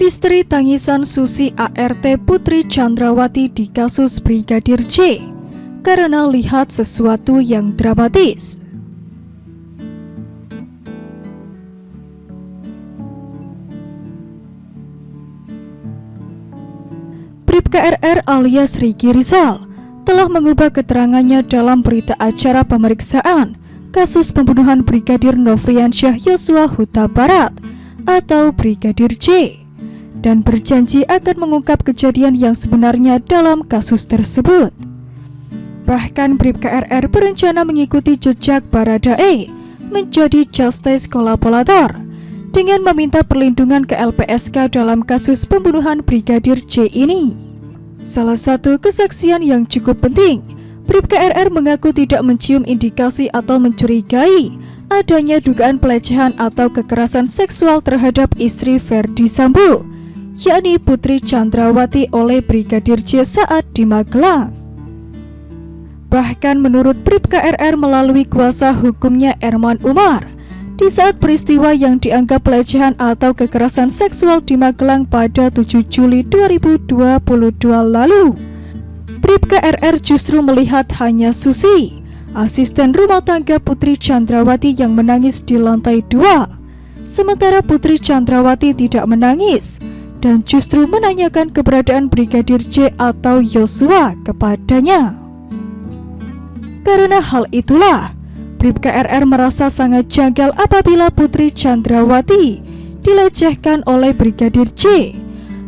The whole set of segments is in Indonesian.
Misteri tangisan Susi ART Putri Chandrawati di kasus Brigadir J karena lihat sesuatu yang dramatis. Bribka RR alias Ricky Rizal telah mengubah keterangannya dalam berita acara pemeriksaan kasus pembunuhan Brigadir Nofriansyah Yosua Huta Barat atau Brigadir J, dan berjanji akan mengungkap kejadian yang sebenarnya dalam kasus tersebut. Bahkan Bribka RR berencana mengikuti jejak Baradae menjadi justice kolaborator dengan meminta perlindungan ke LPSK dalam kasus pembunuhan Brigadir J ini. Salah satu kesaksian yang cukup penting, Bribka RR mengaku tidak mencium indikasi atau mencurigai adanya dugaan pelecehan atau kekerasan seksual terhadap istri Ferdy Sambo, yakni Putri Chandrawati oleh Brigadir J saat di Magelang. Bahkan menurut Bribka RR melalui kuasa hukumnya Erman Umar, di saat peristiwa yang dianggap pelecehan atau kekerasan seksual di Magelang pada 7 Juli 2022 lalu, Bribka RR justru melihat hanya Susi, asisten rumah tangga Putri Chandrawati yang menangis di lantai 2, sementara Putri Chandrawati tidak menangis dan justru menanyakan keberadaan Brigadir J atau Yosua kepadanya. Karena hal itulah, Bribka RR merasa sangat janggal apabila Putri Chandrawati dilecehkan oleh Brigadir J,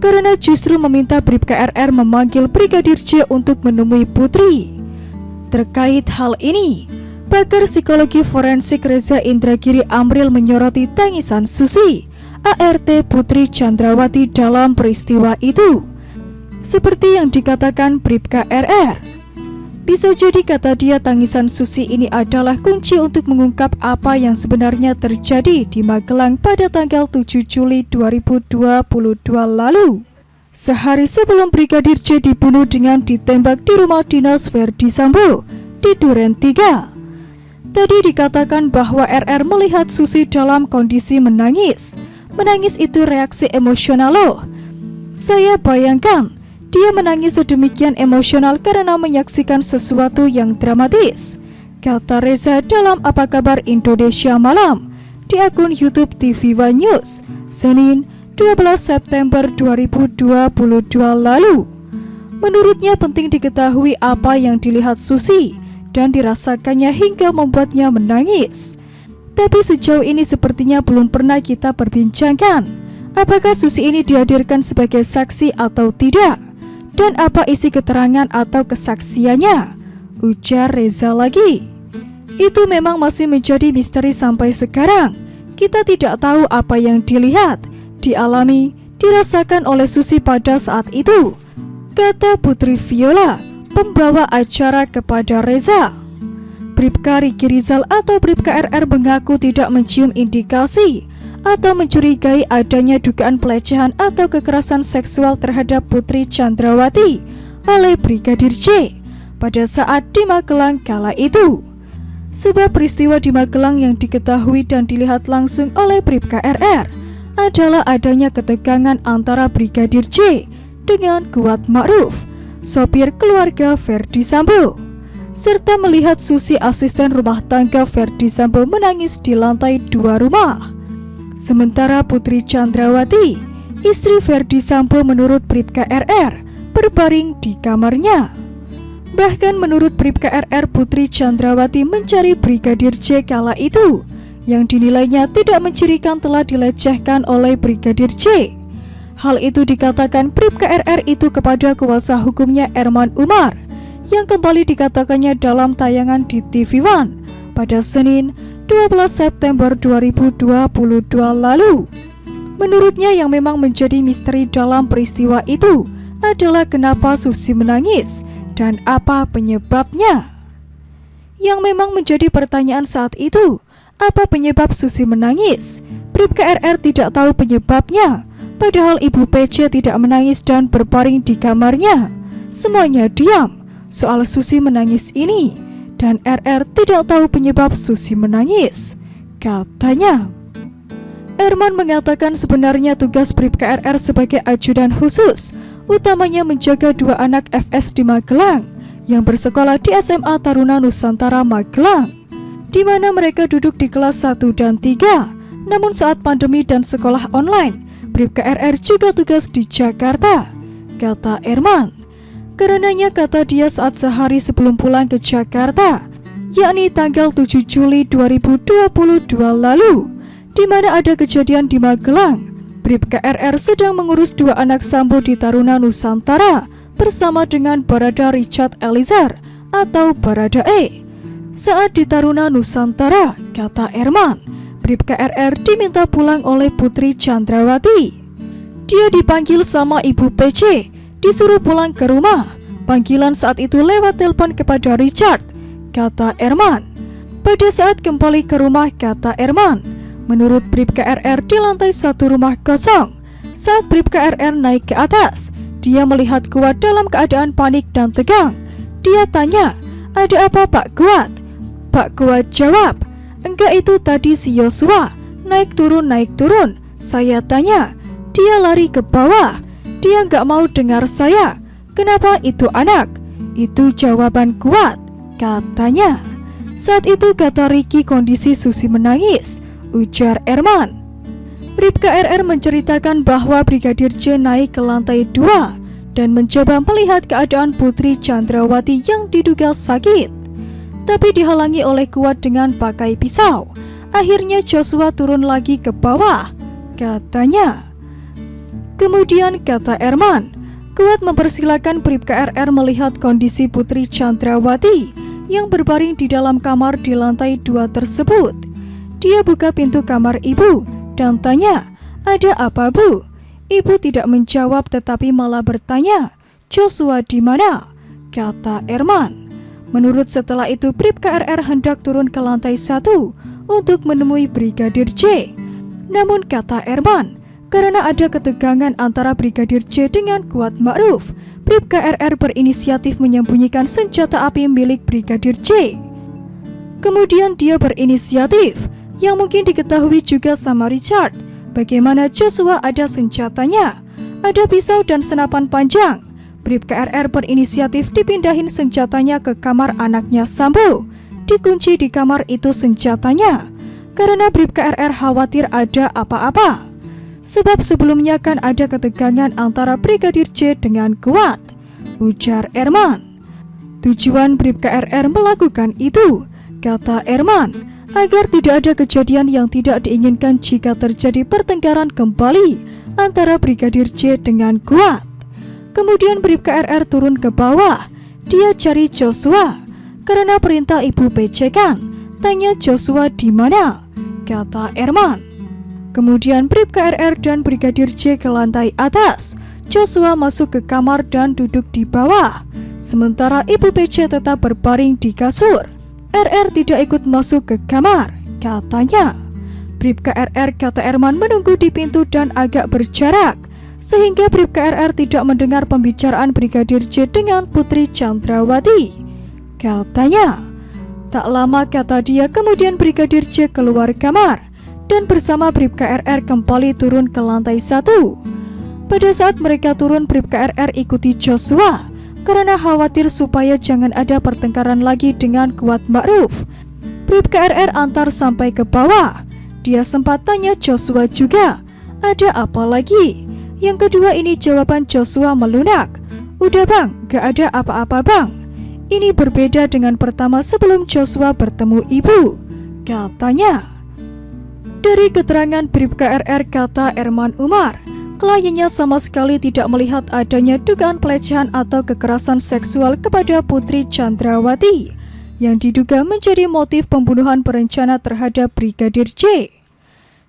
karena justru meminta Bribka RR memanggil Brigadir J untuk menemui Putri. Terkait hal ini, pakar psikologi forensik Reza Indragiri Amril menyoroti tangisan Susi ART Putri Chandrawati dalam peristiwa itu. Seperti yang dikatakan Bribka RR, bisa jadi kata dia tangisan Susi ini adalah kunci untuk mengungkap apa yang sebenarnya terjadi di Magelang pada tanggal 7 Juli 2022 lalu, sehari sebelum Brigadir J dibunuh dengan ditembak di rumah dinas Ferdy Sambo di Duren 3. Tadi dikatakan bahwa RR melihat Susi dalam kondisi menangis. Menangis itu reaksi emosional loh. Saya bayangkan dia menangis sedemikian emosional karena menyaksikan sesuatu yang dramatis, kata Reza dalam Apa Kabar Indonesia Malam di akun YouTube TV One News, Senin 12 September 2022 lalu. Menurutnya penting diketahui apa yang dilihat Susi dan dirasakannya hingga membuatnya menangis. Tapi sejauh ini sepertinya belum pernah kita perbincangkan apakah Susi ini dihadirkan sebagai saksi atau tidak, dan apa isi keterangan atau kesaksiannya, ujar Reza lagi. Itu memang masih menjadi misteri sampai sekarang. Kita tidak tahu apa yang dilihat, dialami, dirasakan oleh Susi pada saat itu, kata Putri Viola, pembawa acara kepada Reza. Bribka Ricky Rizal atau Bribka RR mengaku tidak mencium indikasi atau mencurigai adanya dugaan pelecehan atau kekerasan seksual terhadap Putri Chandrawati oleh Brigadir J pada saat di Magelang kala itu. Sebab peristiwa di Magelang yang diketahui dan dilihat langsung oleh Bribka RR adalah adanya ketegangan antara Brigadir J dengan Kuat Ma'ruf, sopir keluarga Ferdy Sambo, serta melihat Susi asisten rumah tangga Ferdy Sambo menangis di lantai 2 rumah. Sementara Putri Chandrawati, istri Ferdy Sambo menurut Bribka RR, berbaring di kamarnya. Bahkan menurut Bribka RR, Putri Chandrawati mencari Brigadir J kala itu, yang dinilainya tidak mencirikan telah dilecehkan oleh Brigadir J. Hal itu dikatakan Bribka RR itu kepada kuasa hukumnya Erman Umar, yang kembali dikatakannya dalam tayangan di TV One pada Senin 12 September 2022 lalu. Menurutnya yang memang menjadi misteri dalam peristiwa itu adalah kenapa Susi menangis dan apa penyebabnya. Yang memang menjadi pertanyaan saat itu, apa penyebab Susi menangis? Bribka RR tidak tahu penyebabnya, padahal Ibu PC tidak menangis dan berbaring di kamarnya. Semuanya diam soal Susi menangis ini, dan RR tidak tahu penyebab Susi menangis, katanya. Erman mengatakan sebenarnya tugas Bribka RR sebagai ajudan khusus utamanya menjaga dua anak FS di Magelang yang bersekolah di SMA Taruna Nusantara Magelang, di mana mereka duduk di kelas 1 dan 3. Namun saat pandemi dan sekolah online, Bribka RR juga tugas di Jakarta, kata Erman. Karenanya, kata dia, saat sehari sebelum pulang ke Jakarta, yakni tanggal 7 Juli 2022 lalu, di mana ada kejadian di Magelang, Bribka RR sedang mengurus dua anak Sambo di Taruna Nusantara bersama dengan Barada Richard Eliezer atau Barada E. Saat di Taruna Nusantara, kata Erman, Bribka RR diminta pulang oleh Putri Chandrawati. Dia dipanggil sama Ibu PC, disuruh pulang ke rumah. Panggilan saat itu lewat telepon kepada Richard, kata Erman. Pada saat kembali ke rumah, kata Erman, menurut Bribka RR di lantai 1 rumah kosong. Saat Bribka RR naik ke atas, dia melihat Kuat dalam keadaan panik dan tegang. Dia tanya, "Ada apa, Pak Kuat?" Pak Kuat jawab, "Enggak, itu tadi si Yosua naik turun. Saya tanya, dia lari ke bawah. Dia nggak mau dengar saya. Kenapa itu anak?" Itu jawaban Kuat, katanya. Saat itu, kata Ricky, kondisi Susi menangis, ujar Erman. Bribka RR menceritakan bahwa Brigadir J naik ke lantai 2 dan mencoba melihat keadaan Putri Chandrawati yang diduga sakit, tapi dihalangi oleh Kuat dengan pakai pisau. Akhirnya Joshua turun lagi ke bawah, katanya. Kemudian, kata Erman, Kuat mempersilahkan Bribka RR melihat kondisi Putri Chandrawati yang berbaring di dalam kamar di lantai 2 tersebut. Dia buka pintu kamar ibu dan tanya, "Ada apa, Bu?" Ibu tidak menjawab tetapi malah bertanya, "Joshua di mana?" kata Erman. Menurut setelah itu, Bribka RR hendak turun ke lantai 1 untuk menemui Brigadir J. Namun, kata Erman, karena ada ketegangan antara Brigadir J dengan Kuat Ma'ruf, Bribka RR berinisiatif menyembunyikan senjata api milik Brigadir J. Kemudian dia berinisiatif, yang mungkin diketahui juga sama Richard, bagaimana Joshua ada senjatanya, ada pisau dan senapan panjang. Bribka RR berinisiatif dipindahin senjatanya ke kamar anaknya Sambo, dikunci di kamar itu senjatanya, karena Bribka RR khawatir ada apa-apa. Sebab sebelumnya kan ada ketegangan antara Brigadir J dengan Kuat, ujar Erman. Tujuan Bribka RR melakukan itu, kata Erman, agar tidak ada kejadian yang tidak diinginkan jika terjadi pertengkaran kembali antara Brigadir J dengan Kuat. Kemudian Bribka RR turun ke bawah. Dia cari Joshua, karena perintah Ibu PC kan. Tanya Joshua di mana, kata Erman. Kemudian Bribka RR dan Brigadir J ke lantai atas. Joshua masuk ke kamar dan duduk di bawah, sementara Ibu PC tetap berbaring di kasur. RR tidak ikut masuk ke kamar, katanya. Bribka RR, kata Erman, menunggu di pintu dan agak berjarak, sehingga Bribka RR tidak mendengar pembicaraan Brigadir J dengan Putri Chandrawati, katanya. Tak lama, kata dia, kemudian Brigadir J keluar kamar dan bersama Bribka RR kembali turun ke lantai 1. Pada saat mereka turun, Bribka RR ikuti Joshua karena khawatir supaya jangan ada pertengkaran lagi dengan Kuat Ma'ruf. Bribka RR antar sampai ke bawah. Dia sempat tanya Joshua juga, "Ada apa lagi?" Yang kedua ini jawaban Joshua melunak, "Udah bang, gak ada apa-apa bang." Ini berbeda dengan pertama sebelum Joshua bertemu ibu, katanya. Dari keterangan Bribka RR, kata Erman Umar, kliennya sama sekali tidak melihat adanya dugaan pelecehan atau kekerasan seksual kepada Putri Chandrawati yang diduga menjadi motif pembunuhan berencana terhadap Brigadir J.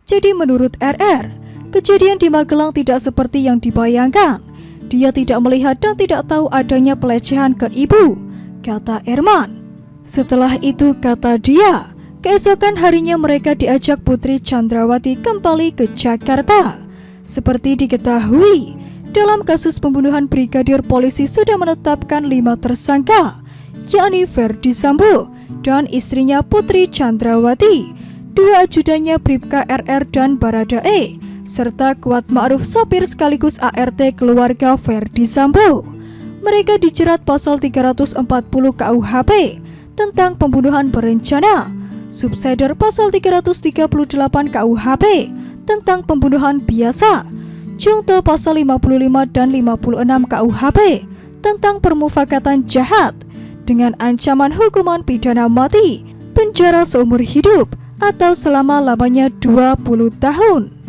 Jadi menurut RR, kejadian di Magelang tidak seperti yang dibayangkan. Dia tidak melihat dan tidak tahu adanya pelecehan ke ibu, kata Erman. Setelah itu, kata dia, keesokan harinya mereka diajak Putri Chandrawati kembali ke Jakarta. Seperti diketahui, dalam kasus pembunuhan brigadir, polisi sudah menetapkan 5 tersangka, yakni Ferdi Sambo dan istrinya Putri Chandrawati, dua ajudannya Bribka RR dan Barada E, serta Kuat Ma'ruf sopir sekaligus ART keluarga Verdi Sambo. Mereka dijerat pasal 340 KUHP tentang pembunuhan berencana, subsider pasal 338 KUHP tentang pembunuhan biasa, Jungto pasal 55 dan 56 KUHP tentang permufakatan jahat dengan ancaman hukuman pidana mati, penjara seumur hidup atau selama-lamanya 20 tahun.